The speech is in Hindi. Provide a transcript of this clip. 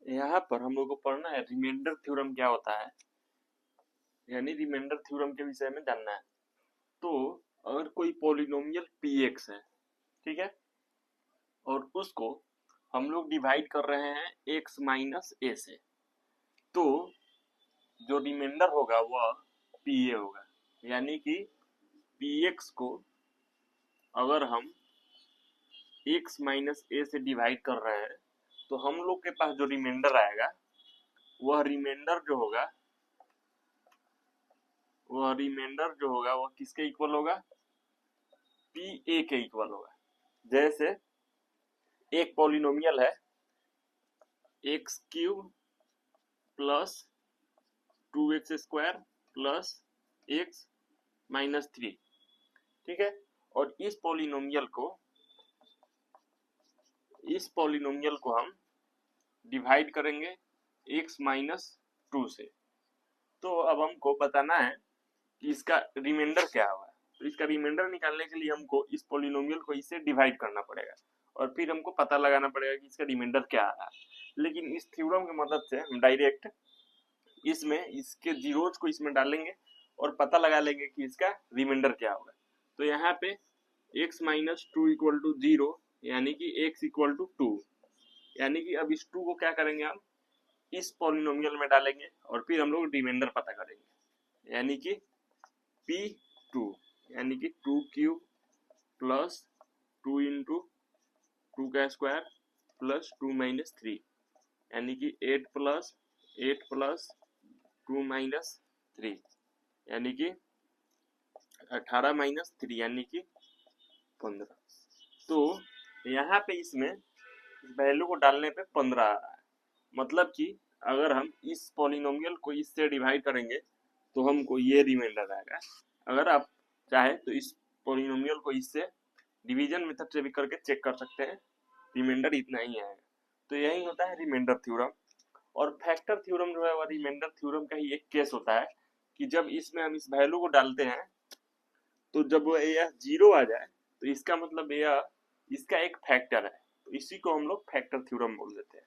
यहाँ पर हम लोग को पढ़ना है रिमाइंडर थ्योरम क्या होता है, यानी रिमाइंडर थ्योरम के विषय में जानना है। तो अगर कोई पॉलिनोमियल px है, ठीक है, और उसको हम लोग डिवाइड कर रहे हैं x माइनस a से, तो जो रिमाइंडर होगा वह pa होगा। यानी कि px को अगर हम x माइनस a से डिवाइड कर रहे हैं तो हम लोग के पास जो रिमाइंडर आएगा वह रिमाइंडर जो होगा वह किसके इक्वल होगा, pa के इक्वल होगा। जैसे एक पॉलिनोमियल है x cube plus 2x square plus x minus 3, ठीक है, और इस पॉलिनोमियल को हम डिवाइड करेंगे x माइनस 2 से। तो अब हमको बताना है कि इसका रिमाइंडर क्या होगा। तो इसका रिमाइंडर निकालने के लिए हमको इस पॉलिनोमियल को इससे डिवाइड करना पड़ेगा और फिर हमको पता लगाना पड़ेगा कि इसका रिमाइंडर क्या आ रहा है। लेकिन इस थ्योरम की मदद से हम डायरेक्ट इसमें इसके जीरोज को इसमें डालेंगे और पता लगा लेंगे कि इसका रिमाइंडर क्या होगा। तो यहाँ पे x माइनस 2 इक्वल टू 0, यानी कि x इक्वल टू 2, यानी कि अब इस 2 को क्या करेंगे, हम इस पॉलिनोमियल में डालेंगे और फिर हम लोग रिमाइंडर पता करेंगे, यानी कि p2, यानी कि 2 क्यूब प्लस 2 इंटू 2 का स्क्वायर प्लस 2 माइनस 3, यानी कि 8 प्लस 2 माइनस 3, यानी कि 18 माइनस 3, यानी कि 15। तो यहाँ पे इसमें वैल्यू को डालने पे 15 आ रहा है। मतलब कि अगर हम इस पॉलिनोमियल को इससे डिवाइड करेंगे तो हमको ये रिमाइंडर आएगा। अगर आप चाहे तो इस पॉलिनोमियल को इससे डिवीजन मेथड से भी करके चेक कर सकते हैं, रिमाइंडर इतना ही आएगा। तो यही होता है रिमाइंडर थ्योरम। और फैक्टर थ्योरम जो है वह रिमाइंडर थ्योरम का ही एक केस होता है कि जब इसमें हम इस वैल्यू को डालते हैं तो जब यह 0 आ जाए तो इसका मतलब यह इसका एक फैक्टर है, तो इसी को हम लोग फैक्टर थ्योरम बोल देते हैं।